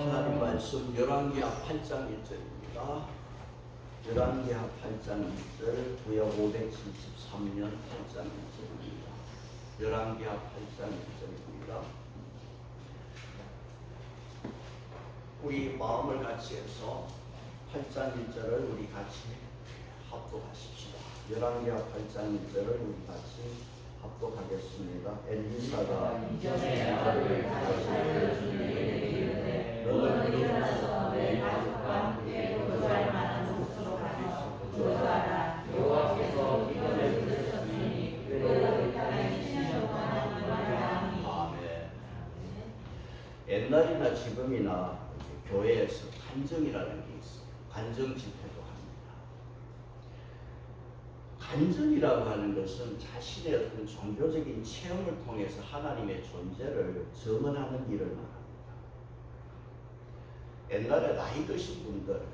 하나님 말씀 열왕기하 8장 1절입니다. 열왕기하 8장 1절 구역 573년 8장 1절입니다. 열왕기하 8장 1절입니다. 우리 마음을 같이 해서 8장 1절을 우리 같이 합독하십시다. 열왕기하 8장 1절을 우리 같이 합독하겠습니다. 엘리사가 이전에 나를 다시 살려주니 너는 일어나서 내 가족과 함께 거주할 만한 곳으로 가서 거주하라. 여호와께서 기도를 들으셨으니 너를 땅에 7년 동안 일하라 하니. 아멘. 옛날이나 지금이나 교회에서 간증이라는 게 있어요. 간증 집회도 합니다. 간증이라고 하는 것은 자신의 어떤 종교적인 체험을 통해서 하나님의 존재를 증언하는 일을 말합니다. 옛날에 나이 드신 분들,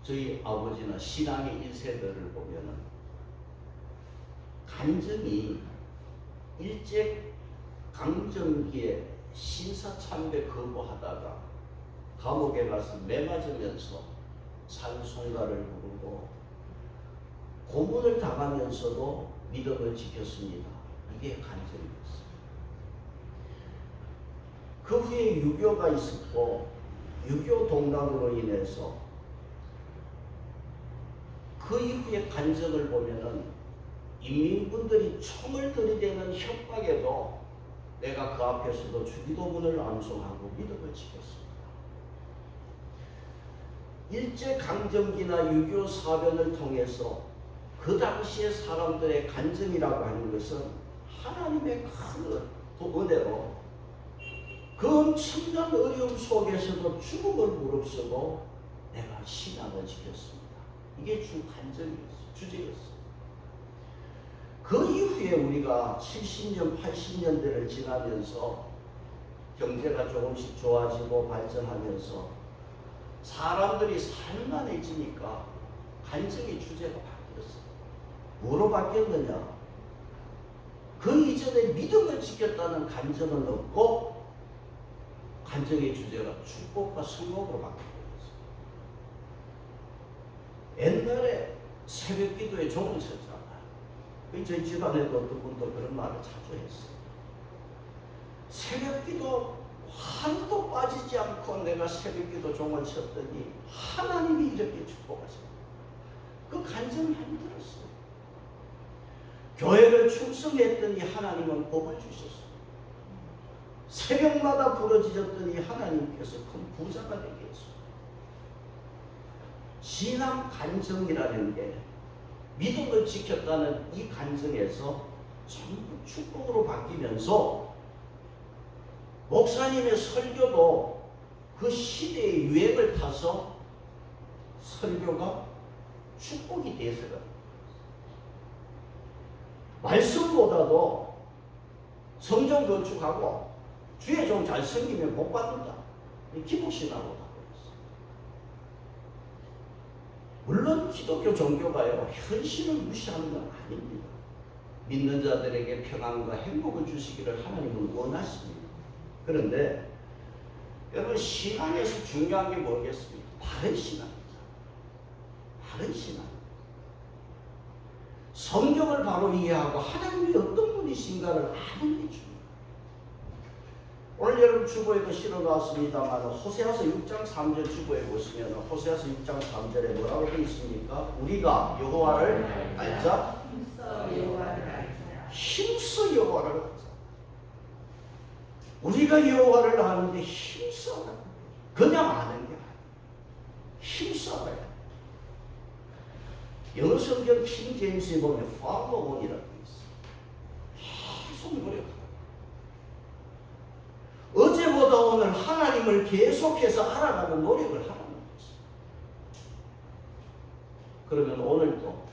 저희 아버지나 신앙의 1세들을 보면은 간증이 일제강점기에 신사참배 거부하다가 감옥에 가서 매 맞으면서 찬송가를 부르고 고문을 당하면서도 믿음을 지켰습니다. 이게 간증이었어요. 그 후에 유교가 있었고 유교 동락으로 인해서 그 이후에 간증을 보면은 인민군들이 총을 들이대는 협박에도 내가 그 앞에서도 주기도문을 암송하고 믿음을 지켰습니다. 일제강점기나 유교 사변을 통해서 그 당시의 사람들의 간증이라고 하는 것은 하나님의 큰 은혜로 그 엄청난 어려움 속에서도 죽음을 무릅쓰고 내가 신앙을 지켰습니다. 이게 주 간증이었어요. 주제였어요. 그 이후에 우리가 70년, 80년대를 지나면서 경제가 조금씩 좋아지고 발전하면서 사람들이 살만해지니까 간증의 주제가 바뀌었어요. 뭐로 바뀌었느냐? 그 이전에 믿음을 지켰다는 간증은 없고 간증의 주제가 축복과 성공으로 바뀌었어요. 옛날에 새벽 기도에 종을 쳤잖아요. 저희 집안에도 어떤 분도 그런 말을 자주 했어요. 새벽 기도 하루도 빠지지 않고 내가 새벽 기도 종을 쳤더니 하나님이 이렇게 축복하셨어요. 그 간증을 힘들었어요. 교회를 충성했더니 하나님은 복을 주셨어요. 새벽마다 부러지셨더니 하나님께서 큰 부자가 되게 했어요. 신앙 간증이라는 게 믿음을 지켰다는 이 간증에서 전부 축복으로 바뀌면서 목사님의 설교도 그 시대의 유행을 타서 설교가 축복이 돼서가 말씀보다도 성전 건축하고 주의 종 잘 섬기면 복 받는다. 기복신앙으로 하고 있어요. 물론 기독교 종교가요 현실을 무시하는 건 아닙니다. 믿는 자들에게 평안과 행복을 주시기를 하나님은 원하십니다. 그런데 여러분 신앙에서 중요한 게 뭐겠습니까? 바른 신앙입니다. 바른 신앙. 성경을 바로 이해하고 하나님이 어떤 분이신가를 아는 게 중요해요. 오늘 여러분 주보에도 실어놨습니다만 호세아서 6장 3절 주보에 보시면 호세아서 6장 3절에 뭐라고 되어 있습니까? 우리가 여호와를 알자. 힘써 여호와를 알자. 우리가 여호와를 아는데 힘써 알아야 돼. 그냥 아는 게 아니야. 힘써 알아야 돼. 영어 성경 킹 제임스에 보면 follow on이라고 있어. 계속 노력하라. 어제보다 오늘 하나님을 계속해서 알아가는 노력을 하라는 거지. 그러면 오늘도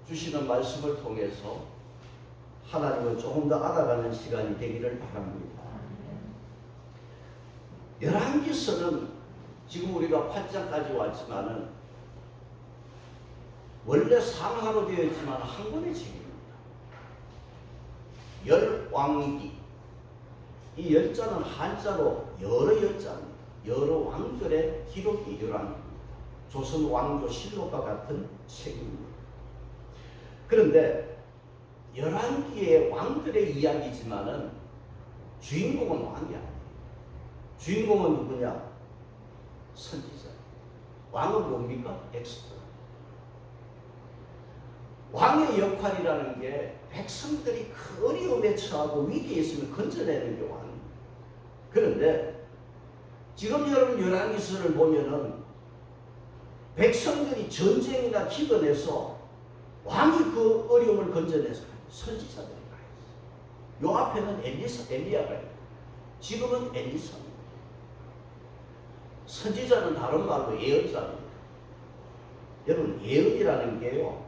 주시는 말씀을 통해서 하나님을 조금 더 알아가는 시간이 되기를 바랍니다. 열왕기서는 지금 우리가 8장까지 왔지만은 원래 상하로 되어 있지만 한 권의 책입니다. 열왕기 이 열자는 한자로 여러 열자입니다. 여러 왕들의 기록이 열한 조선 왕조 실록과 같은 책입니다. 그런데 11기의 왕들의 이야기지만은 주인공은 왕이 아니에요. 주인공은 누구냐? 선지자. 왕은 뭡니까? 엑스트라. 왕의 역할이라는 게 백성들이 그 어려움에 처하고 위기에 있으면 건져내는 게 왕입니다. 그런데 지금 여러분 열왕기서를 보면은 백성들이 전쟁이나 기근에서 왕이 그 어려움을 건져내서 선지자들이 가 있어요. 요 앞에는 엘리야가 있고 지금은 엘리사입니다. 선지자는 다른 말로 예언자입니다. 여러분 예언이라는 게요,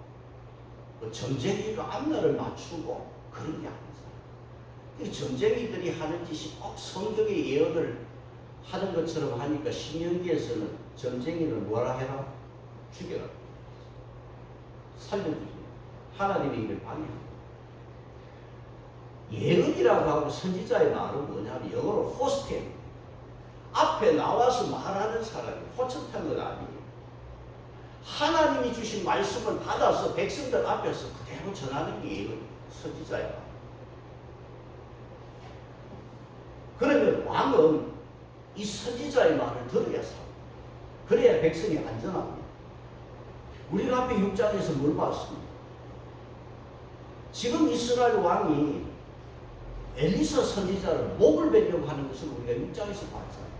점쟁이가 앞날을 맞추고 그런 게 아니잖아요. 점쟁이들이 하는 짓이 꼭 성경의 예언을 하는 것처럼 하니까 신명기에서는 점쟁이를 뭐라 해라? 죽여라. 살려주지. 하나님의 일을 방해합니다. 예언이라고 하고 선지자의 말은 뭐냐면 영어로 호스템. 앞에 나와서 말하는 사람이 호청탄 건 아니에요. 하나님이 주신 말씀을 받아서 백성들 앞에서 그대로 전하는 게 예언, 선지자의 말. 그러면 왕은 이 선지자의 말을 들어야 삽니다. 그래야 백성이 안전합니다. 우리가 앞에 6장에서 뭘 봤습니까? 지금 이스라엘 왕이 엘리사 선지자를 목을 베려고 하는 것을 우리가 6장에서 봤잖아요.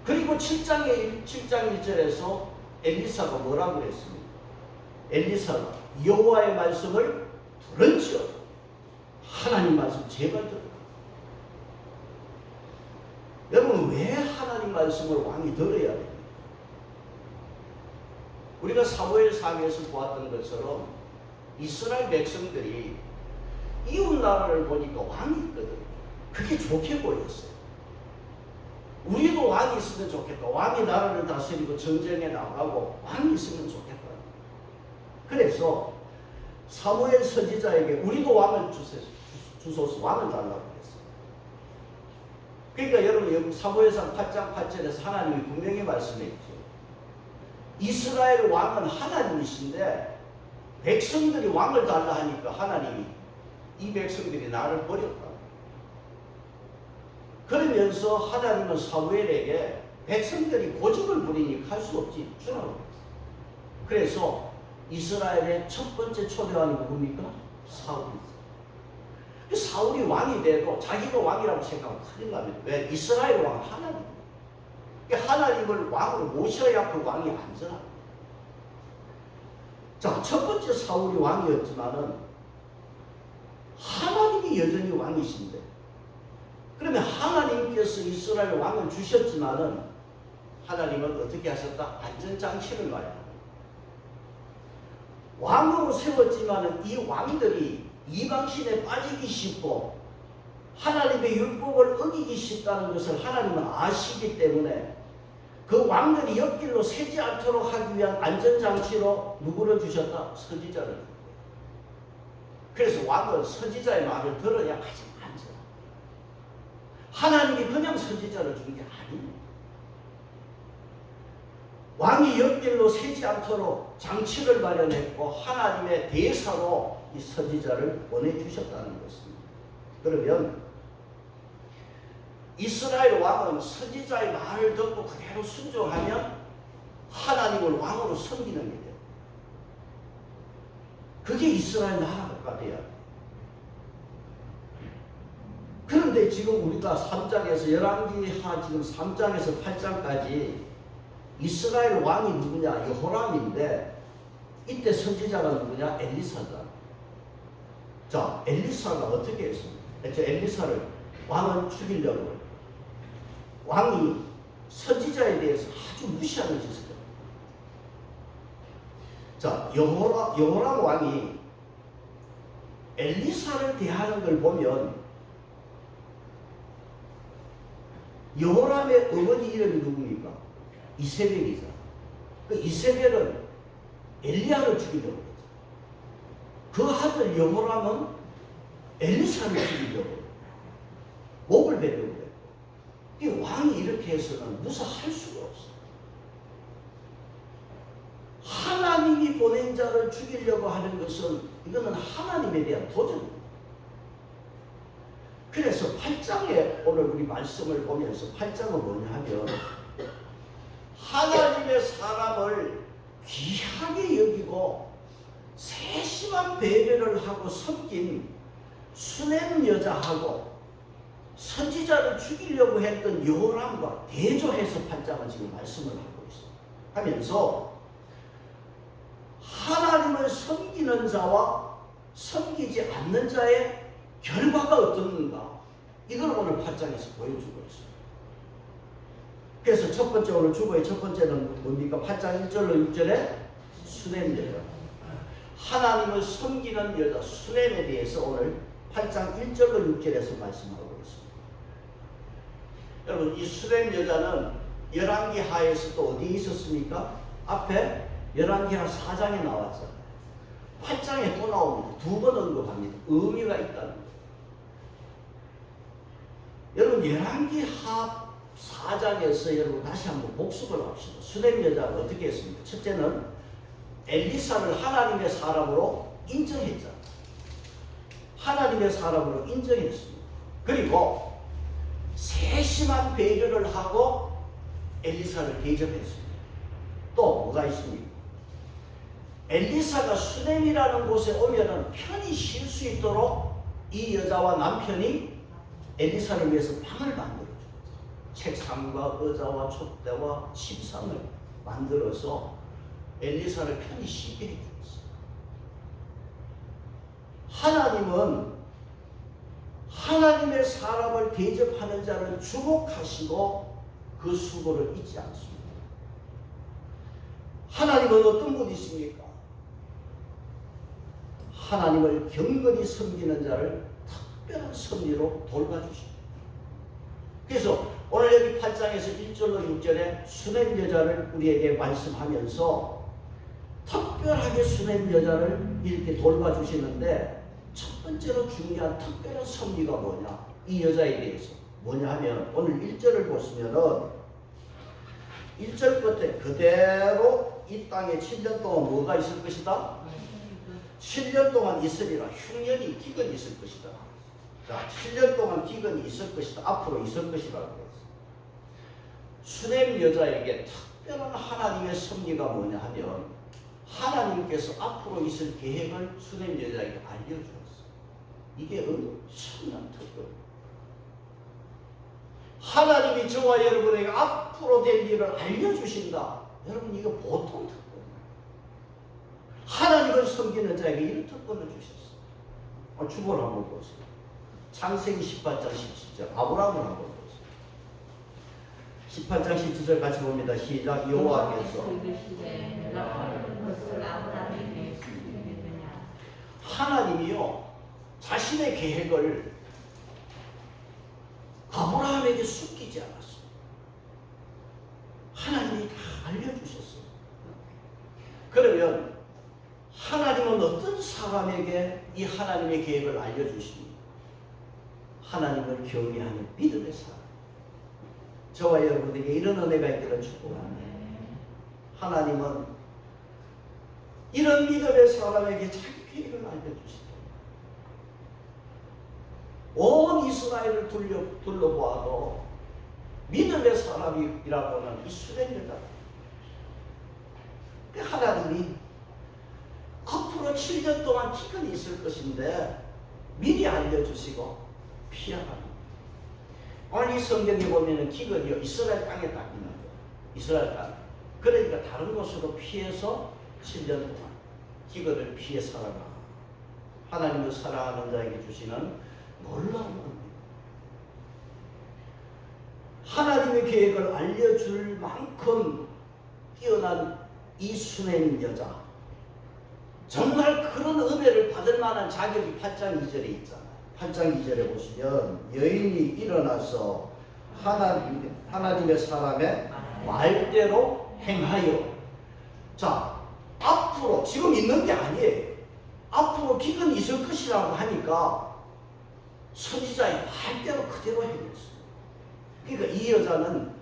그리고 7장 1절에서 엘리사가 뭐라고 그랬습니까? 엘리사가 여호와의 말씀을 들을지어다. 하나님 말씀 제발 들으라. 여러분 왜 하나님 말씀을 왕이 들어야 됩니까? 우리가 사무엘상에서 보았던 것처럼 이스라엘 백성들이 이웃 나라를 보니까 왕이 있거든요. 그게 좋게 보였어요. 우리도 왕이 있으면 좋겠다. 왕이 나라를 다스리고 전쟁에 나가고 왕이 있으면 좋겠다. 그래서 사무엘 선지자에게 우리도 왕을 주소서, 왕을 달라고 했어요. 그러니까 여러분 여기 사무엘상 8장 8절에서 하나님이 분명히 말씀했죠. 이스라엘 왕은 하나님이신데 백성들이 왕을 달라 하니까 하나님이 이 백성들이 나를 버렸다. 그러면서 하나님은 사무엘에게 백성들이 고집을 부리니 할 수 없지 주라고 했어요. 그래서 이스라엘의 첫 번째 초대왕이 누굽니까? 사울이죠. 사울이 왕이 돼도 자기가 왕이라고 생각하면 큰일 납니다. 왜? 이스라엘 왕은 하나님입니다. 하나님을 왕으로 모셔야 그 왕이 안전합니다. 자, 첫 번째 사울이 왕이었지만은 하나님이 여전히 왕이신데, 그러면 하나님께서 이스라엘 왕을 주셨지만은 하나님은 어떻게 하셨다? 안전장치를 놔야 합니다. 왕으로 세웠지만은 이 왕들이 이방신에 빠지기 쉽고 하나님의 율법을 어기기 쉽다는 것을 하나님은 아시기 때문에 그 왕들이 옆길로 새지 않도록 하기 위한 안전장치로 누구를 주셨다? 선지자를. 그래서 왕은 선지자의 말을 들어야 가장 안전합니다. 하나님이 그냥 선지자를 준 게 아닙니다. 왕이 옆길로 새지 않도록 장치를 마련했고 하나님의 대사로 이 선지자를 보내주셨다는 것입니다. 그러면 이스라엘 왕은 선지자의 말을 듣고 그대로 순종하면 하나님을 왕으로 섬기는 게 돼요. 그게 이스라엘 나라가 돼야 돼요. 그런데 지금 우리가 3장에서 열왕기하 지금 3장에서 8장까지 이스라엘 왕이 누구냐? 여호람인데 이때 선지자가 누구냐? 엘리사다. 자, 엘리사가 어떻게 했습니까? 엘리사를 왕은 죽이려고 해요. 왕이 선지자에 대해서 아주 무시하는 짓을 해요. 자, 여호람 왕이 엘리사를 대하는 걸 보면 여호람의 어머니 이름이 누굽니까? 이세벨이잖아. 그 이세벨은 엘리야를 죽이려고 했죠. 그 아들 여호람은 엘리사를 죽이려고 했죠. 배려를 했고, 이 왕이 이렇게 해서는 무사할 수가 없어. 하나님이 보낸 자를 죽이려고 하는 것은 이거는 하나님에 대한 도전입니다. 그래서 8장에 오늘 우리 말씀을 보면서 8장은 뭐냐 하면 하나님의 사람을 귀하게 여기고 세심한 배려를 하고 섬긴 수냄 여자하고 선지자를 죽이려고 했던 요람과 대조해서 8장은 지금 말씀을 하고 있어요. 하면서 하나님을 섬기는 자와 섬기지 않는 자의 결과가 어떻는가, 이걸 오늘 8장에서 보여주고 있어요. 그래서 첫 번째, 오늘 주보의 첫 번째는 뭡니까? 8장 1절로 6절에 수냄 여자, 하나님을 섬기는 여자 수냄에 대해서 오늘 8장 1절로 6절에서 말씀하고 있습니다. 여러분, 이 수냄 여자는 열왕기 하에서 또 어디에 있었습니까? 앞에 열왕기하 4장에 나왔잖아요. 8장에 또 나옵니다. 두 번 언급합니다. 의미가 있다는 거예요. 여러분, 열왕기하 4장에서 여러분 다시 한번 복습을 합시다. 수냄 여자가 어떻게 했습니까? 첫째는 엘리사를 하나님의 사람으로 인정했잖아요. 하나님의 사람으로 인정했습니다. 그리고 세심한 배려를 하고 엘리사를 대접했습니다. 또 뭐가 있습니까? 엘리사가 수냄이라는 곳에 오면은 편히 쉴 수 있도록 이 여자와 남편이 엘리사를 위해서 방을 만들어줘요. 책상과 의자와 촛대와 침상을 만들어서 엘리사를 편히 쉬게 해주었어요. 하나님은 하나님의 사람을 대접하는 자를 주목하시고 그 수고를 잊지 않습니다. 하나님은 어떤 분이십니까? 하나님을 경건히 섬기는 자를 특별한 섭리로 돌봐주십니다. 그래서 오늘 여기 8장에서 1절로 6절에 수냄 여자를 우리에게 말씀하면서 특별하게 수냄 여자를 이렇게 돌봐주시는데, 첫 번째로 중요한 특별한 섭리가 뭐냐, 이 여자에 대해서 뭐냐 하면 오늘 1절을 보시면은 1절 끝에 그대로 이 땅에 7년 동안 뭐가 있을 것이다? 7년 동안 있으리라. 흉년이 기근이 있을 것이다. 자, 7년 동안 기근이 있을 것이다. 앞으로 있을 것이라고 했어요. 수냄 여자에게 특별한 하나님의 섭리가 뭐냐 하면 하나님께서 앞으로 있을 계획을 수냄 여자에게 알려주었어요. 이게 엄청난 특별입니다. 하나님이 저와 여러분에게 앞으로 될 일을 알려주신다. 여러분, 이거 보통 특권이에요. 하나님을 섬기는 자에게 이런 특권을 주셨어요. 주보를 한번 보세요. 창세기 18장 17절 아브라함을 한번 보세요. 18장 17절 같이 봅니다. 시작. 여호와께서 하나님이요 자신의 계획을 아브라함에게 숨기지 않았습니다. 하나님이 다 알려주셨어요. 그러면 하나님은 어떤 사람에게 이 하나님의 계획을 알려주십니까? 하나님을 경외하는 믿음의 사람. 저와 여러분에게 이런 은혜가 있기를 축복합니다. 하나님은 이런 믿음의 사람에게 자기 계획을 알려주시다. 온 이스라엘을 둘러보아도 믿음의 사람이라고는 이 수냄 여자. 하나님이 앞으로 7년 동안 기근이 있을 것인데 미리 알려주시고 피하랍니다. 오늘 이 성경에 보면은 기근이요 이스라엘 땅에 딱 있는 거예요. 이스라엘 땅. 그러니까 다른 곳으로 피해서 7년 동안 기근을 피해 살아가. 하나님을 사랑하는 자에게 주시는 놀라운 겁니다. 하나님의 계획을 알려줄 만큼 뛰어난 이 수냄 여자, 정말 그런 은혜를 받을 만한 자격이 8장 2절에 있잖아요. 8장 2절에 보시면 여인이 일어나서 하나님의 사람의 말대로 행하여. 자, 앞으로 지금 있는 게 아니에요. 앞으로 기근이 있을 것이라고 하니까 선지자의 말대로 그대로 행했어요. 그러니까 이 여자는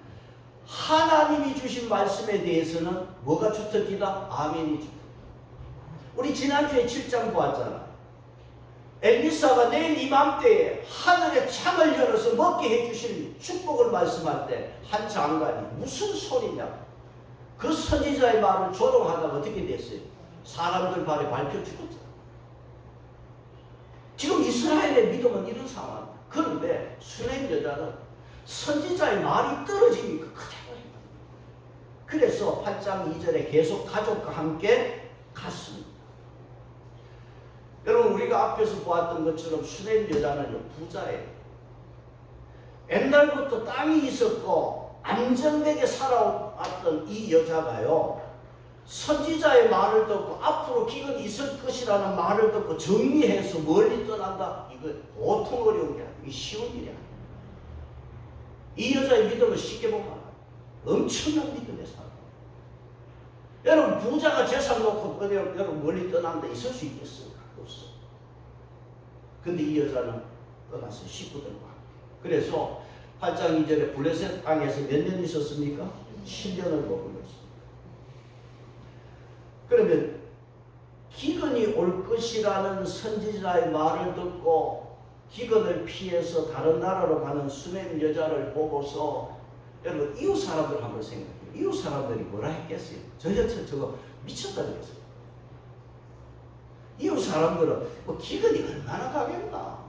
하나님이 주신 말씀에 대해서는 뭐가 주특기다? 아멘이 주특기. 우리 지난주에 7장 보았잖아. 엘리사가 내일 이맘때에 하늘의 창을 열어서 먹게 해주실 축복을 말씀할 때 한 장관이 무슨 소리냐? 그 선지자의 말을 조롱하다가 어떻게 됐어요? 사람들 발에 밟혀 죽었잖아. 지금 이스라엘의 믿음은 이런 상황. 그런데 수렘 여자는 선지자의 말이 떨어지니까 그대로 해요. 그래서 8장 2절에 계속 가족과 함께 갔습니다. 여러분, 우리가 앞에서 보았던 것처럼 수렘 여자는 부자예요. 옛날부터 땅이 있었고 안정되게 살아왔던 이 여자가요, 선지자의 말을 듣고 앞으로 기근이 있을 것이라는 말을 듣고 정리해서 멀리 떠난다. 이거 보통 어려운 게 아니에요. 이게 쉬운 일이 아니에요. 이 여자의 믿음을 쉽게 보면 엄청난 믿음의 사람. 여러분, 부자가 재산 놓고 여러분 멀리 떠난다 있을 수 있겠어요? 없어. 근데 이 여자는 떠났어요. 식구들과 함께. 그래서 8장 2절에 블레셋 땅에서 몇 년 있었습니까? 7년을 머물렀습니다. 그러면 기근이 올 것이라는 선지자의 말을 듣고 기근을 피해서 다른 나라로 가는 수렘 여자를 보고서 여러분, 이웃 사람들 한번 생각해요. 이웃 사람들이 뭐라 했겠어요? 저 여자 저거 미쳤다 그랬어요. 이웃 사람들은 뭐 기근이 얼마나 가겠나.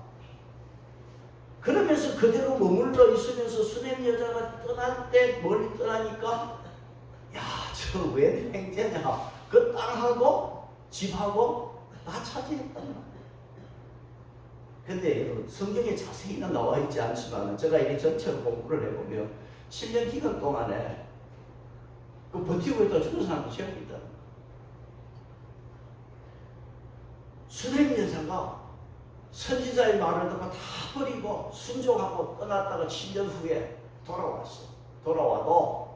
그러면서 그대로 머물러 있으면서 수렘 여자가 떠날 때 멀리 떠나니까 야, 저 웬 행제냐. 그 땅하고 집하고 다 차지했단 말이에요. 근데 여러분, 성경에 자세히는 나와 있지 않지만 제가 이게 전체로 공부를 해보면 7년 기간 동안에 그 버티고 있다 죽은 사람도 제가 있다. 수렘 여자가 선지자의 말을 듣고 다 버리고 순종하고 떠났다가 7년 후에 돌아왔어. 돌아와도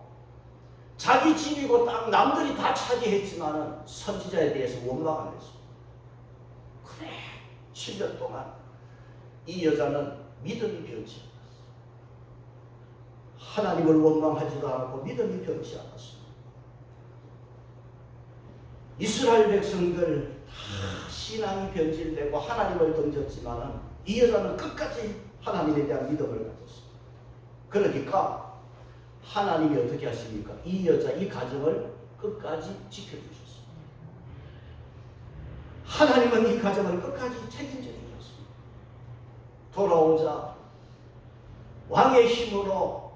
자기 집이고 땅 남들이 다 차지했지만은 선지자에 대해서 원망 안 했어. 그래, 7년 동안 이 여자는 믿음이 변치 않았어. 하나님을 원망하지도 않고 믿음이 변치 않았어. 이스라엘 백성들 다 신앙이 변질되고 하나님을 던졌지만은 이 여자는 끝까지 하나님에 대한 믿음을 가졌어. 그러니까 하나님이 어떻게 하십니까? 이 여자, 이 가정을 끝까지 지켜주셨습니다. 하나님은 이 가정을 끝까지 책임져 주셨습니다. 돌아오자 왕의 힘으로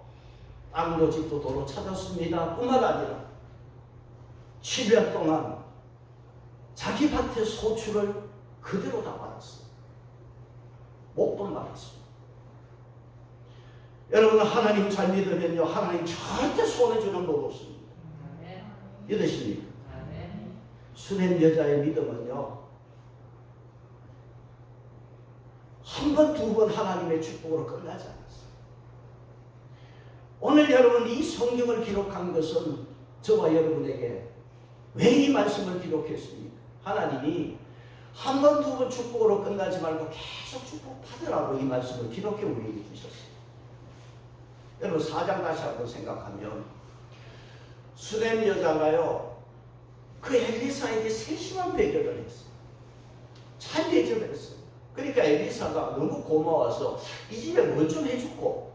땅도 집도 도로 찾았습니다. 뿐만 아니라 7년 동안 자기 밭의 소출을 그대로 다 받았어요. 목돈 받았습니다. 여러분, 하나님 잘 믿으면요, 하나님 절대 손해주는 법 없습니다. 믿으십니까? 수렘 여자의 믿음은요, 한 번, 두 번 하나님의 축복으로 끝나지 않았어요. 오늘 여러분, 이 성경을 기록한 것은 저와 여러분에게 왜 이 말씀을 기록했습니까? 하나님이 한 번, 두 번 축복으로 끝나지 말고 계속 축복 받으라고 이 말씀을 기록해 우리에게 주셨어요. 여러분, 4장 다시 한번 생각하면 수렘 여자가요, 그 엘리사에게 세심한 배려를 했어요. 잘 대접을 했어요. 그러니까 엘리사가 너무 고마워서 이 집에 뭘 좀 해주고,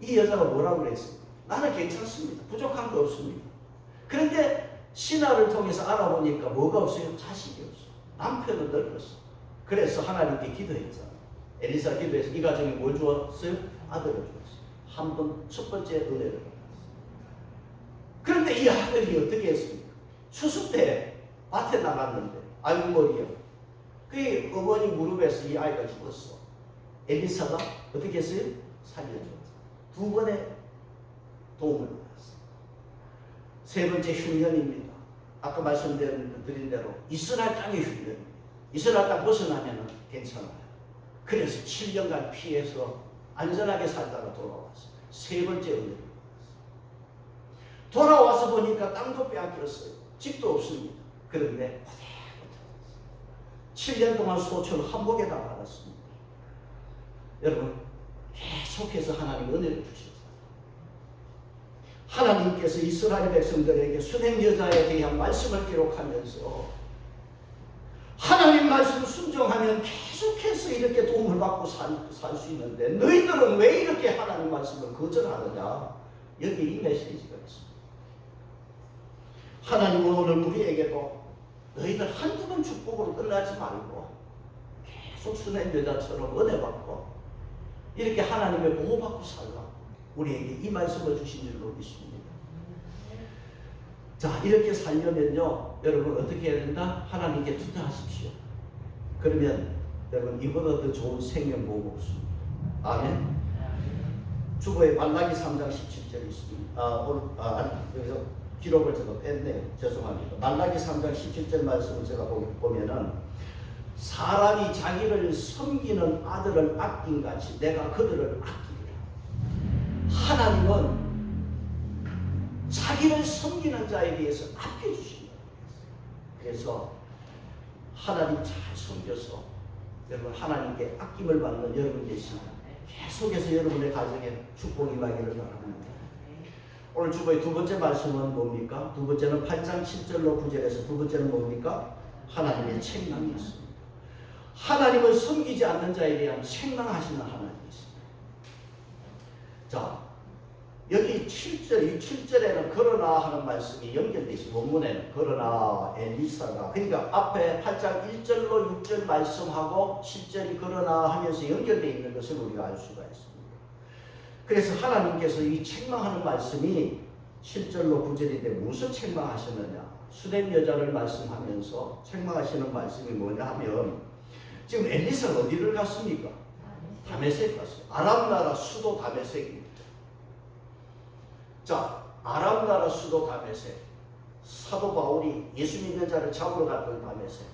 이 여자가 뭐라고 그랬어요? 나는 괜찮습니다. 부족한 거 없습니다. 그런데 신하를 통해서 알아보니까 뭐가 없어요? 자식이 없어요. 남편은 늙었어. 그래서 하나님께 기도했잖아요. 엘리사 기도해서 이 가정에 뭘 주었어요? 아들을 주었어요. 한 번, 첫 번째 은혜를 받았어요. 그런데 이 아들이 어떻게 했습니까? 추수 때 밭에 나갔는데 아이고 머리야. 그 어머니 무릎에서 이 아이가 죽었어. 엘리사가 어떻게 했어요? 살려줬어요. 두 번의 도움을 받았어요. 세 번째 흉년입니다. 아까 말씀드린 대로 이스라엘 땅의 흉년입니다. 이스라엘 땅 벗어나면 괜찮아요. 그래서 7년간 피해서 안전하게 살다가 돌아왔어요. 세 번째 은혜를 받았어요. 돌아와서 보니까 땅도 빼앗겼어요. 집도 없습니다. 그런데 7년 동안 소출 한복에다 받았습니다. 여러분 계속해서 하나님 은혜를 주셨어요. 하나님께서 이스라엘 백성들에게 수냄 여자에 대한 말씀을 기록하면서 하나님 말씀 순종하면 계속해서 이렇게 도움을 받고 살 수 있는데 너희들은 왜 이렇게 하나님 말씀을 거절하느냐. 여기 이 메시지가 있습니다. 하나님은 오늘 우리에게도 너희들 한두 번 축복으로 끝나지 말고 계속 수냄 여자처럼 은혜 받고 이렇게 하나님의 보호받고 살라. 우리에게 이 말씀을 주신 줄로 믿습니다. 자, 이렇게 살려면요, 여러분 어떻게 해야 된다? 하나님께 투자하십시오. 그러면 여러분 이보다 더 좋은 생명 보고 없습니다. 아멘. 주보에 말라기 3장 17절이 있습니다. 여기서 기록을 제가 뺐네요. 죄송합니다. 말라기 3장 17절 말씀을 제가 보면은 사람이 자기를 섬기는 아들을 아낀 같이 내가 그들을 아끼리라. 하나님은 자기를 섬기는 자에 대해서 아껴주신다. 그래서 하나님 잘 섬겨서 여러분 하나님께 아낌을 받는 여러분 되시면 계속해서 여러분의 가정에 축복이 임하기를 바랍니다. 오늘 주보의 두 번째 말씀은 뭡니까? 두 번째는 8장 7절로 9절에서 두 번째는 뭡니까? 하나님의 책망이 있습니다. 하나님을 섬기지 않는 자에 대한 책망하시는 하나님이 있습니다. 자, 여기 7절, 이 7절에는 그러나 하는 말씀이 연결되어 있습니다. 원문에는 그러나 엘리사가, 그러니까 앞에 8장 1절로 6절 말씀하고 7절이 그러나 하면서 연결되어 있는 것을 우리가 알 수가 있습니다. 그래서 하나님께서 이 책망하는 말씀이 7절로 9절인데 무슨 책망하시느냐? 수냄 여자를 말씀하면서 책망하시는 말씀이 뭐냐 하면 지금 엘리사가 어디를 갔습니까? 다메섹 갔어요. 아람 나라 수도 다메섹입니다. 자, 아람 나라 수도 다메섹. 사도 바울이 예수 믿는 자를 잡으러 갔던 다메섹.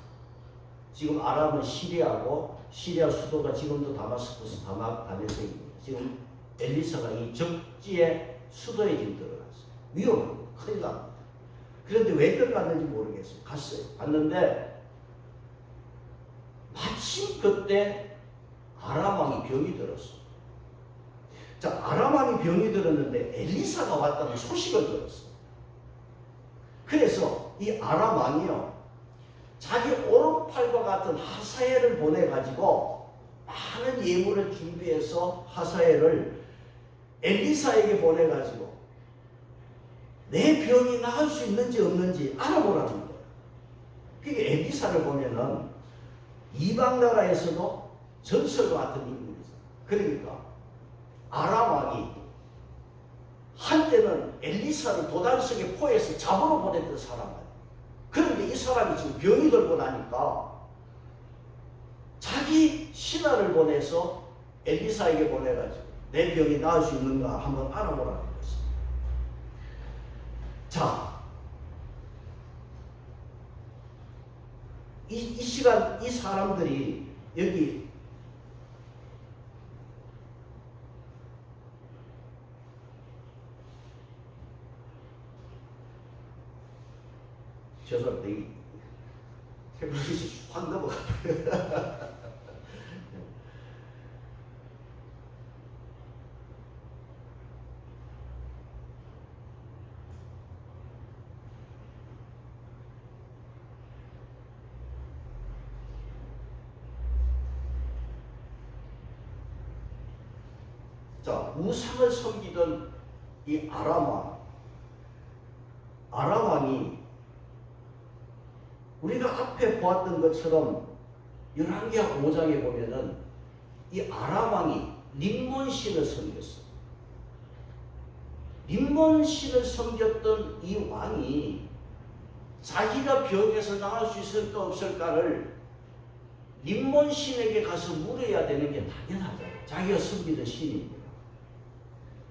지금 아람은 시리아고 시리아 수도가 지금도 다마스커스 다메섹입니다. 지금 엘리사가 이 적지의 수도에 지금 들어갔어요. 위험합니다. 큰일 납니다. 그런데 왜 들어갔는지 모르겠어요. 갔어요. 갔는데 마침 그때 아람 왕이 병이 들었어. 자, 아람 왕이 병이 들었는데 엘리사가 왔다는 소식을 들었어. 그래서 이 아람 왕이요, 자기 오른팔과 같은 하사엘을 보내가지고 많은 예물을 준비해서 하사엘을 엘리사에게 보내가지고 내 병이 나을 수 있는지 없는지 알아보라는 거예요. 그게 엘리사를 보면은 이방 나라에서도 전설과 같은 인물이죠. 그러니까 아람 왕이 한때는 엘리사를 도단성의 포에서 잡으러 보냈던 사람이에요. 그런데 이 사람이 지금 병이 들고 나니까 자기 신하를 보내서 엘리사에게 보내가지고 내 병이 나을 수 있는가 한번 알아보라는 거죠. 자, 이 시간 이 사람들이 여기 죄송합니다. 이 태블릿이 확 넘어가요. 자, 우상을 섬기던 이 아람 왕이 우리가 앞에 보았던 것처럼 열왕기하 5장에 보면은 이 아람 왕이 림몬신을 섬겼어. 림몬신을 섬겼던 이 왕이 자기가 병에서 나을 수 있을까 없을까를 림몬신에게 가서 물어야 되는 게 당연하잖아요. 자기가 섬기던 신입니다.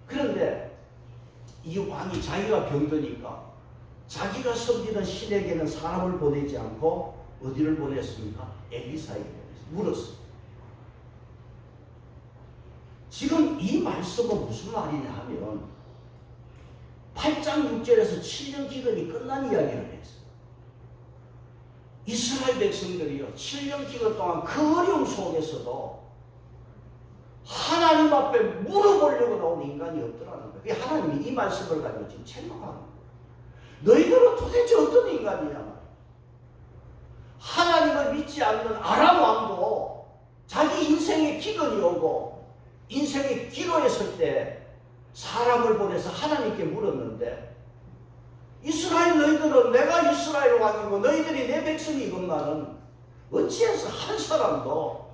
그런데 이 왕이 자기가 병드니까 자기가 섬기던 신에게는 사람을 보내지 않고 어디를 보냈습니까? 엘리사에게 보냈어요. 물었어요. 지금 이 말씀은 무슨 말이냐 하면 8장 6절에서 7년 기근이 끝난 이야기를 했어요. 이스라엘 백성들이요 7년 기근 동안 그 어려움 속에서도 하나님 앞에 물어보려고 나온 인간이 없더라는 거예요. 하나님이 이 말씀을 가지고 지금 책망하는 거예요. 너희들은 도대체 어떤 인간이냐 말이야. 하나님을 믿지 않는 아람 왕도 자기 인생의 기근이 오고 인생의 기로에 설 때 사람을 보내서 하나님께 물었는데, 이스라엘 너희들은 내가 이스라엘 왕이고 너희들이 내 백성이건만은 어찌해서 한 사람도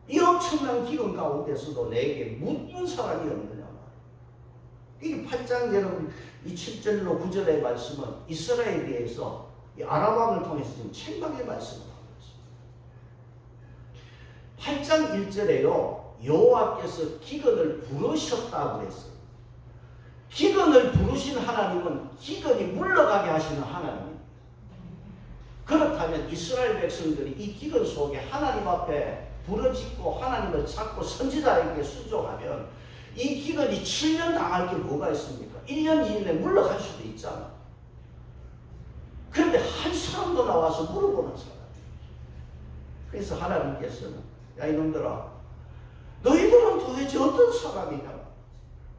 이 엄청난 기근 가운데서도 내게 묻는 사람이 없느냐 말이에요. 이게 8장 여러분 이 7절로 9절의 말씀은 이스라엘에 대해서 이 아람 왕을 통해서 지금 책망의 말씀을 하고 있습니다. 8장 1절에요. 여호와께서 기근을 부르셨다고 그랬어요. 기근을 부르신 하나님은 기근이 물러가게 하시는 하나님입니다. 그렇다면 이스라엘 백성들이 이 기근 속에 하나님 앞에 부르짖고 하나님을 찾고 선지자에게 순종하면 이 기근이 7년 당할 게 뭐가 있습니까? 1년 이내에 물러갈 수도 있잖아. 그런데 한 사람도 나와서 물어보는 사람. 그래서 하나님께서는 야 이놈들아, 너희들은 도대체 어떤 사람이냐?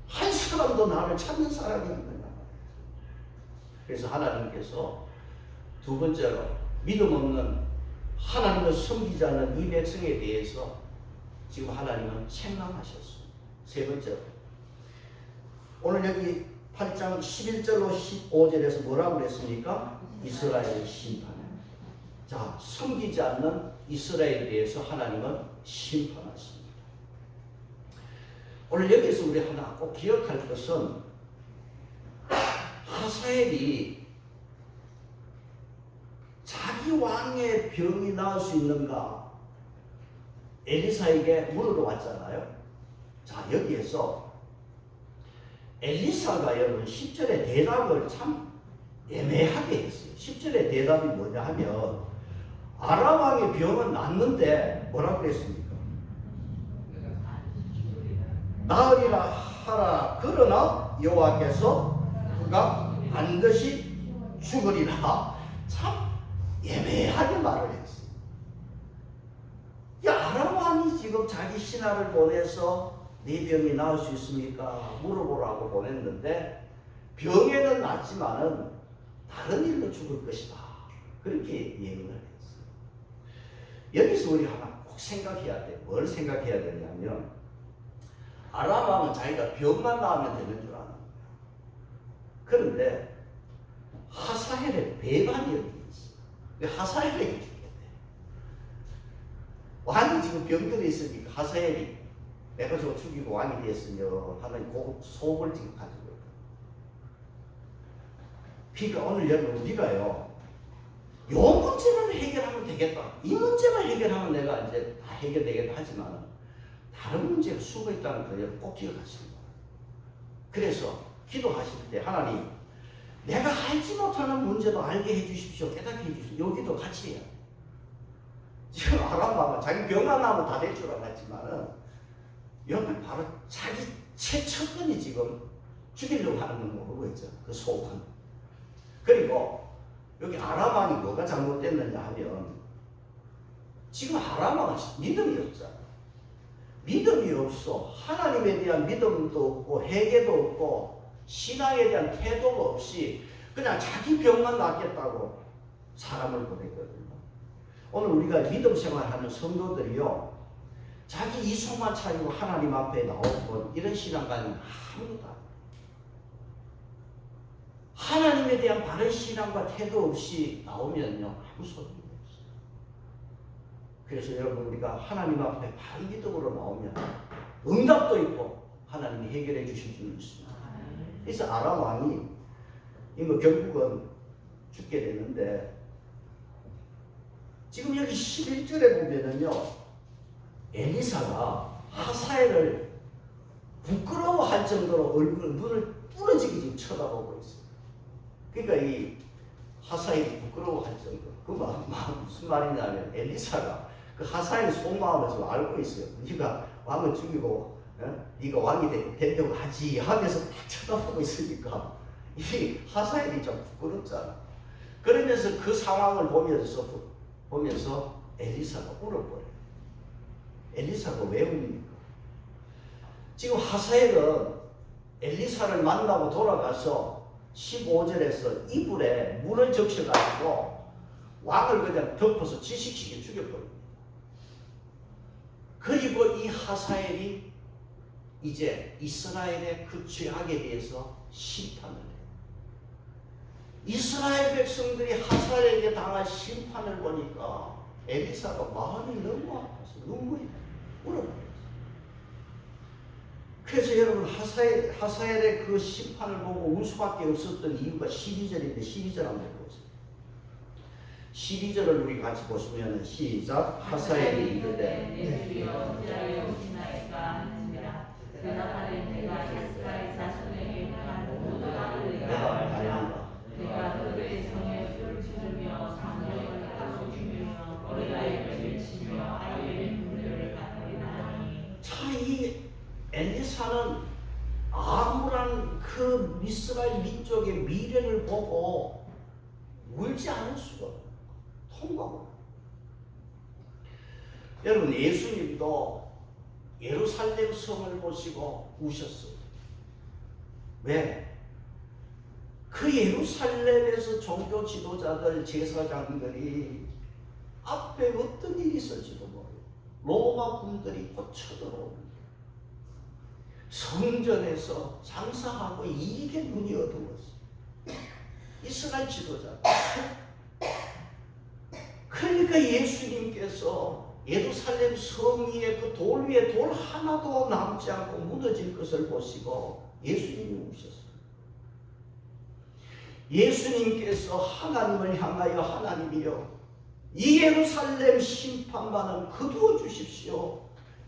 한 사람도 나를 찾는 사람이 있느냐? 그래서 하나님께서 두 번째로 믿음 없는 하나님을 섬기지 않는 이 백성에 대해서 지금 하나님은 책망하셨습니다. 세 번째로 오늘 여기 8장 11절로 15절에서 뭐라고 그랬습니까? 이스라엘 심판. 자, 섬기지 않는 이스라엘에 대해서 하나님은 심판하십니다. 오늘 여기서 우리 하나 꼭 기억할 것은 하사엘이 자기 왕의 병이 나을 수 있는가 엘리사에게 물으러 왔잖아요. 자, 여기에서 엘리사가 여러분 10절의 대답을 참 애매하게 했어요. 10절의 대답이 뭐냐 하면 아람 왕의 병은 낫는데 뭐라고 그랬습니까? 나으리라 하라. 그러나 여호와께서 그가 반드시 죽으리라. 참 애매하게 말을 했어요. 이 아람 왕이 지금 자기 신하를 보내서 네 병이 나을 수 있습니까? 물어보라고 보냈는데 병에는 낫지만은 다른 일로 죽을 것이다. 그렇게 예언을 했어요. 여기서 우리 하나 꼭 생각해야 돼. 뭘 생각해야 되냐면 아람 왕은 자기가 병만 나으면 되는 줄 아는 거야. 그런데 하사엘의 배반이 여기 있어. 하사엘에게 죽게 돼. 왕이 지금 병들어 있으니까 하사엘이 내가 저거 죽이고 왕이 되었으며 하는 그 속을 지금 가지고 있다. 그러니까 오늘 여러분 우리가요, 요 문제만 해결하면 되겠다. 이 문제만 해결하면 내가 이제 다 해결되겠다 하지만 다른 문제가 숨어 있다는 걸 꼭 기억하십니다. 그래서 기도하실 때 하나님, 내가 알지 못하는 문제도 알게 해주십시오. 깨닫게 해주십시오. 여기도 같이 해요. 지금 아람 왕은 자기 병만 나면 다 될 줄 알았지만은 옆에 바로 자기 최측근이 지금 죽이려고 하는 건 모르고 있죠. 그 속은. 그리고 여기 아람 왕이 뭐가 잘못됐느냐 하면 지금 아람 왕은 믿음이 없잖아. 믿음이 없어. 하나님에 대한 믿음도 없고 회개도 없고 신앙에 대한 태도가 없이 그냥 자기 병만 낫겠다고 사람을 보냈거든요. 오늘 우리가 믿음 생활하는 성도들이요, 자기 이성만 차리고 하나님 앞에 나오면 이런 신앙과는 아무것도 안 돼요. 하나님에 대한 바른 신앙과 태도 없이 나오면요 아무 소용이 없어요. 그래서 여러분 우리가 하나님 앞에 바른 믿음으로 나오면 응답도 있고 하나님이 해결해 주실 줄 믿습니다. 그래서 아람 왕이 뭐 결국은 죽게 되는데 지금 여기 11절에 보면은요 엘리사가 하사엘을 부끄러워할 정도로 눈을 부러지게 지금 쳐다보고 있어요. 그러니까 이 하사엘이 부끄러워할 정도. 그 무슨 말이냐면 엘리사가 그 하사엘 속마음을 지금 알고 있어요. 네가 왕을 죽이고 네가 왕이 되려고 하지 하면서 딱 쳐다보고 있으니까 이 하사엘이 좀 부끄럽잖아. 그러면서 그 상황을 보면서 엘리사가 울어버려요. 엘리사가 왜 웁니까? 지금 하사엘은 엘리사를 만나고 돌아가서 15절에서 이불에 물을 적셔가지고 왕을 그냥 덮어서 지식시켜 죽여버립니다. 그리고 이 하사엘이 이제 이스라엘의 그 죄악에 대해서 심판을 해요. 이스라엘 백성들이 하사엘에게 당한 심판을 보니까 엘리사가 마음이 너무 아파서 눈물이 울어버렸어요. 그래서 여러분 하사엘의 그 심판을 보고 울 수밖에 없었던 이유가 12절인데 12절 한번 보세요. 12절을 우리 같이 보시면 시작. 하사엘이 이르되 내 주여 그자의 오시나이까 하는지라 대답하되 내가 이스라엘 자손에게 행한 모든 악을 내가 알리라. 내가 그들의 성에 술을 치르며 장정을 가지고 죽이며 어린아이를 밀치며 아이의 분별을 가리나니. 자, 이 엘리사는 암울한 그 이스라엘 민족의 미래를 보고 울지 않을 수가 없어요. 통곡을. 여러분, 예수님도 예루살렘 성을 보시고 우셨어요. 왜? 그 예루살렘에서 종교 지도자들, 제사장들이 앞에 어떤 일이 있을지도 모르고 로마 군들이 곧 쳐들어오는 성전에서 장사하고 이게 눈이 어두웠어요. 이스라엘 지도자. 그러니까 예수님께서 예루살렘 성 위에 그 돌 위에 돌 하나도 남지 않고 무너질 것을 보시고 예수님이 우셨어요. 예수님께서 하나님을 향하여 하나님이여 이 예루살렘 심판만은 거두어 주십시오.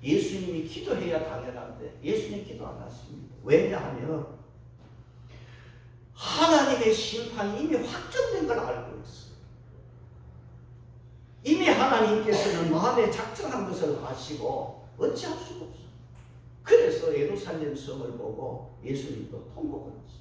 예수님이 기도해야 당연한데 예수님 기도 안 하십니다. 왜냐하면 하나님의 심판이 이미 확정된 걸 알고 있어요. 이미 하나님께서는 마음에 작정한 것을 아시고 어찌할 수가 없어요. 그래서 예루살렘 성을 보고 예수님도 통곡을 했어요.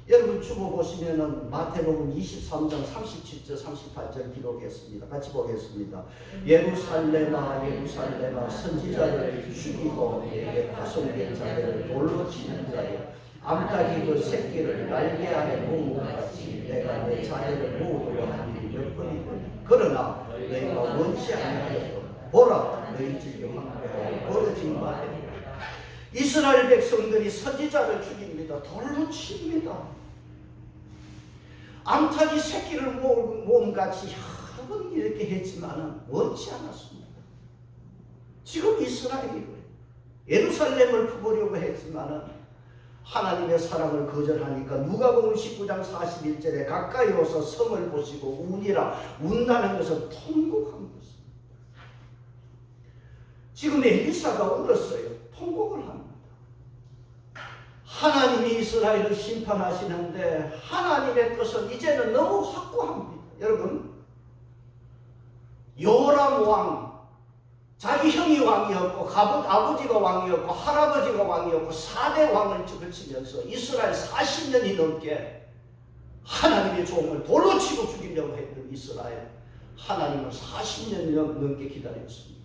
여러분 주보 보시면은 마태복음 23장 37절 38절 기록했습니다. 같이 보겠습니다. 예루살렘아 예루살렘아 선지자를 죽이고 내게 파송된 자들을 돌로 치는 자여 암탉이 그 새끼를 날개 안에 모은 것 같이 내가 내 자녀를 모으려 한 일이 몇 번이더니 그러나 너희가 원치 아니하였도다. 보라 너희 집이 황폐하여 버려진 바 되리라. 이스라엘 백성들이 선지자를 죽입니다. 돌로 칩니다. 암탉이 새끼를 모음같이 여러 번 이렇게 했지만은 원치 않았습니다. 지금 이스라엘이 예루살렘을 품으려고 했지만은 하나님의 사랑을 거절하니까 누가복음 19장 41절에 가까이 오서 성을 보시고 우니라 운다는 것은 통곡한 것입니다. 지금 엘리사가 울었어요. 통곡을 합니다. 하나님이 이스라엘을 심판하시는데 하나님의 뜻은 이제는 너무 확고합니다. 여러분, 요람 왕, 자기 형이 왕이었고 아버지가 왕이었고 할아버지가 왕이었고 4대 왕을 거치면서 이스라엘 40년이 넘게 하나님의 종을 돌로 치고 죽이려고 했던 이스라엘, 하나님은 40년 넘게 기다렸습니다.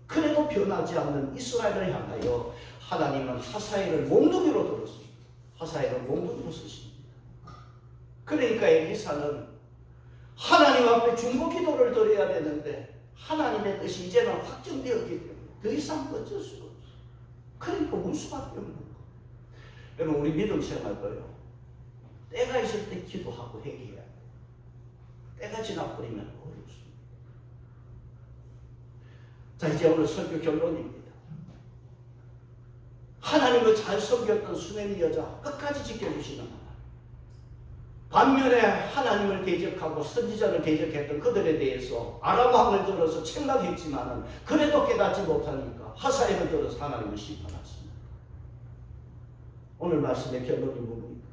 그래도 변하지 않는 이스라엘을 향하여 하나님은 하사엘을 몽둥이로 들었습니다. 하사엘을 몽둥이로 쓰십니다. 그러니까 엘리사는 하나님 앞에 중보기도를 드려야 되는데 하나님의 뜻이 이제는 확정되었기 때문에 더 이상 어쩔 수가 없어요. 그러니까 울 수밖에 없는 거예요. 여러분, 우리 믿음 생활도요, 때가 있을 때 기도하고 회개해야 돼요. 때가 지나버리면 어렵습니다. 자, 이제 오늘 설교 결론입니다. 하나님을 잘 섬겼던 수넴 여자 끝까지 지켜주시는 하나님. 반면에 하나님을 대적하고 선지자를 대적했던 그들에 대해서 아람 왕을 들어서 책망했지만은 그래도 깨닫지 못하니까 하사엘을 들어서 하나님을 심판하십니다. 오늘 말씀의 결론이 뭡니까?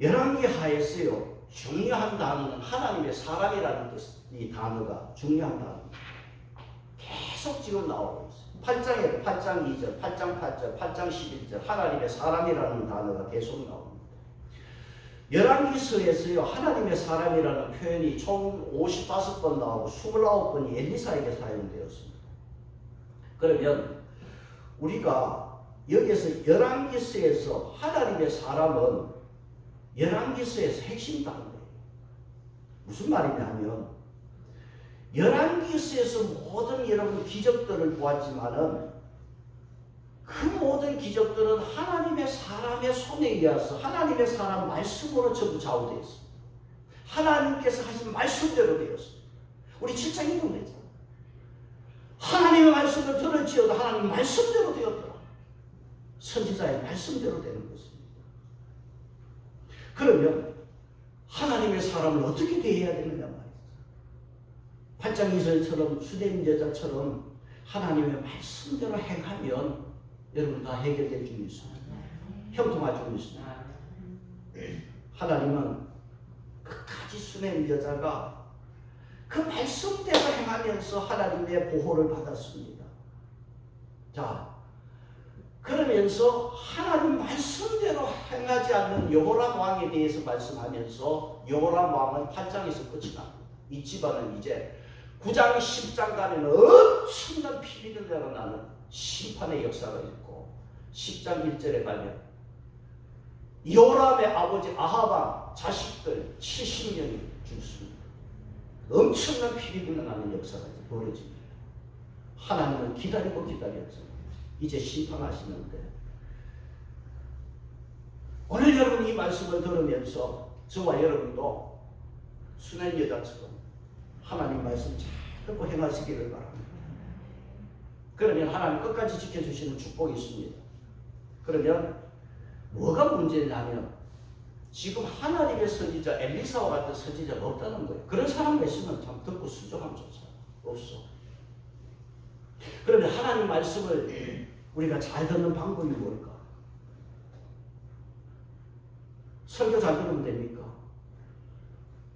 열왕기 하에서요, 중요한 단어는 하나님의 사람이라는 뜻, 이 단어가 중요한 단어입니다. 계속 지금 나오고 있어요. 8장에 8장 2절, 8장 8절, 8장 11절 하나님의 사람이라는 단어가 계속 나옵니다. 열왕기서에서요, 하나님의 사람이라는 표현이 총 55번 나오고 29번이 엘리사에게 사용되었습니다. 그러면 우리가 여기에서 열왕기서에서 하나님의 사람은 열왕기서에서 핵심도 안 돼요. 무슨 말이냐면 열왕기서에서 모든 여러분 기적들을 보았지만은 그 모든 기적들은 하나님의 사람의 손에 의해서 하나님의 사람 말씀으로 전부 좌우되어 있습니다. 하나님께서 하신 말씀대로 되었습니다. 우리 7장 인용되죠. 하나님의 말씀을 들을지어도 하나님 말씀대로 되었더라. 선지자의 말씀대로 되는 것입니다. 그러면 하나님의 사람을 어떻게 대해야 되느냐 말이죠. 8장 2절처럼 수냄 여자처럼 하나님의 말씀대로 행하면 여러분 다 해결될 줄 믿습니다. 형통할 줄 믿습니다. 하나님은 끝까지 수냄 여자가 그 말씀대로 행하면서 하나님의 보호를 받았습니다. 자, 그러면서 하나님 말씀대로 행하지 않는 여호람 왕에 대해서 말씀하면서 여호람 왕은 8장에서 끝이 납니다. 이 집안은 이제 9장 10장 가면 엄청난 피리를 내어나는 심판의 역사가 있고 10장 1절에 가면 여호람의 아버지 아합 자식들 70명이 죽습니다. 엄청난 피리를 나는 역사가 벌어집니다. 하나님은 기다리고 기다렸죠. 이제 심판하시는데 오늘 여러분 이 말씀을 들으면서 저와 여러분도 수냄 여자처럼 하나님 말씀 잘 듣고 행하시기를 바랍니다. 그러면 하나님 끝까지 지켜주시는 축복이 있습니다. 그러면 뭐가 문제냐면 지금 하나님의 선지자 엘리사와 같은 선지자가 없다는 거예요. 그런 사람가 있으면 참 듣고 순종하면 좋죠. 없어. 그러면 하나님 말씀을 우리가 잘 듣는 방법이 뭘까? 설교 잘 들으면 됩니까?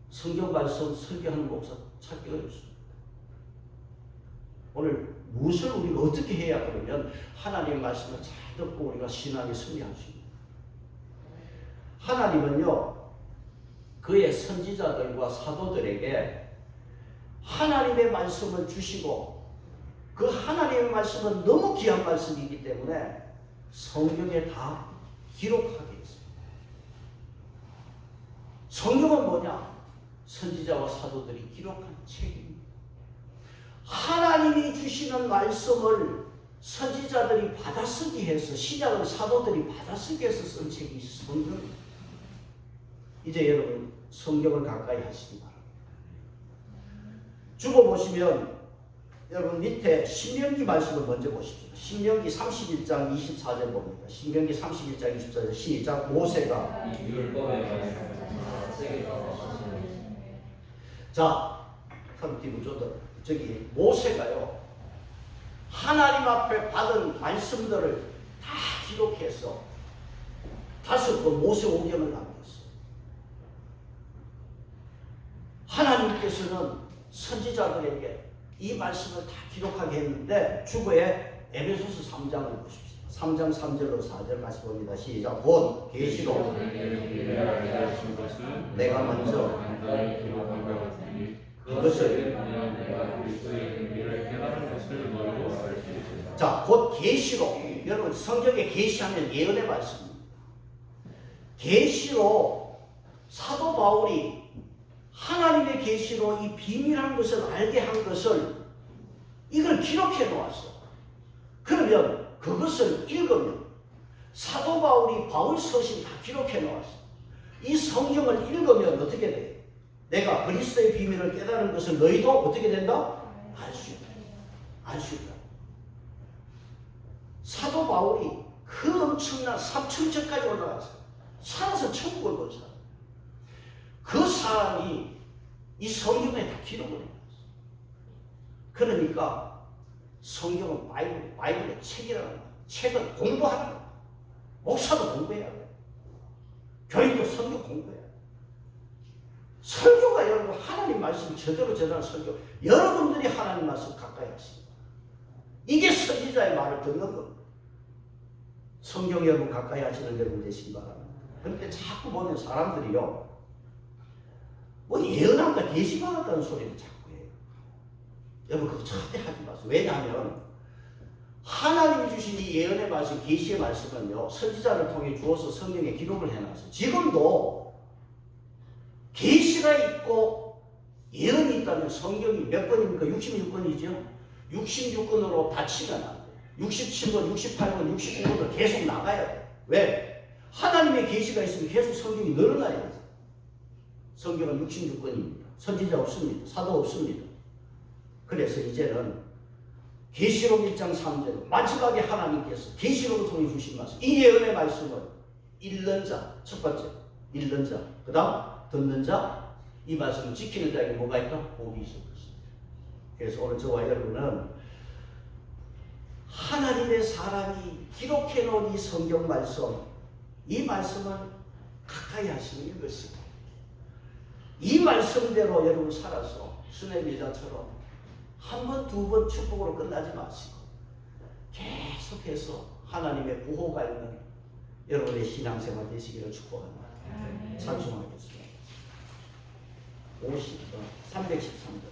성경 말씀 설교하는 목사 찾기 어렵습니다. 오늘 무엇을 우리가 어떻게 해야 그러면 하나님의 말씀을 잘 듣고 우리가 신앙에 승리할 수 있습니다. 하나님은요 그의 선지자들과 사도들에게 하나님의 말씀을 주시고 그 하나님의 말씀은 너무 귀한 말씀이기 때문에 성경에 다 기록하게 있습니다. 성경은 뭐냐? 선지자와 사도들이 기록한 책입니다. 하나님이 주시는 말씀을 선지자들이 받아쓰기 해서 신약은 사도들이 받아쓰기 해서 쓴 책이 성경입니다. 이제 여러분 성경을 가까이 하시기 바랍니다. 죽어보시면 여러분 밑에 신명기 말씀을 먼저 보십시오. 신명기 31장 24절 봅니다. 신명기 31장 24절 시작. 모세가 자, 저기 모세가요 하나님 앞에 받은 말씀들을 다 기록해서 5권 모세오경을 남겼어요. 하나님께서는 선지자들에게 이 말씀을 다 기록하게 했는데 주보에 에베소서 3장을 보십시오. 3장 3절로 4절 같이 봅니다. 시작. 곧 계시로 내가 먼저 그것을 자, 곧 계시로 여러분 성경에 계시하면 예언의 말씀입니다. 계시로 사도 바울이 하나님의 계시로 이 비밀한 것을 알게 한 것을 이걸 기록해 놓았어. 그러면 그것을 읽으면 사도 바울이 바울 서신 다 기록해 놓았어. 이 성경을 읽으면 어떻게 돼? 내가 그리스도의 비밀을 깨달은 것을 너희도 어떻게 된다? 알 수 있다. 알 수 있다. 사도 바울이 그 엄청난 3천천까지 올라갔어요. 살아서 천국을 본 사람. 그 사람이 이 성경에 다 기록을 해놨어요. 그러니까 성경은 바이블의 책이라는 거예요. 책은 공부하는 거예요. 목사도 공부해야 돼요. 교육도 성경 공부해야 돼요. 설교가 여러분 하나님 말씀 제대로 전하는 설교. 여러분들이 하나님 말씀 가까이 하십니다. 이게 선지자의 말을 듣는 겁니다. 성경 여러분 가까이 하시는 여러분 되시기 바랍니다. 그런데 자꾸 보면 사람들이요 뭐 예언한다 계시받았다는 소리를 자꾸 해요. 여러분 그거 절대 하지 마세요. 왜냐하면 하나님이 주신 이 예언의 말씀, 계시의 말씀은요, 선지자를 통해 주어서 성경에 기록을 해놨어요. 지금도 계시가 있고 예언이 있다면 성경이 몇 권입니까? 66권이죠. 66권으로 닫히면 안 돼요. 67권, 68권, 69권도 계속 나가야 돼요. 왜? 하나님의 계시가 있으면 계속 성경이 늘어나야 돼요. 성경은 66권입니다. 선지자 없습니다. 사도 없습니다. 그래서 이제는 계시록 1장 3절 마지막에 하나님께서 계시록을 통해 주신 말씀, 이 예언의 말씀을 읽는 자, 첫 번째 읽는 자, 그 다음 듣는 자, 이 말씀을 지키는 자에게 뭐가 있다? 복이 있을 것입니다. 그래서 오늘 저와 여러분은 하나님의 사람이 기록해 놓은 이 성경 말씀, 이 말씀을 가까이 하시는 것이고, 이 말씀대로 여러분 살아서 수네미자처럼 한 번, 두 번 축복으로 끝나지 마시고 계속해서 하나님의 보호가 있는 여러분의 신앙생활 되시기를 축복합니다. 찬송하겠습니다. 313절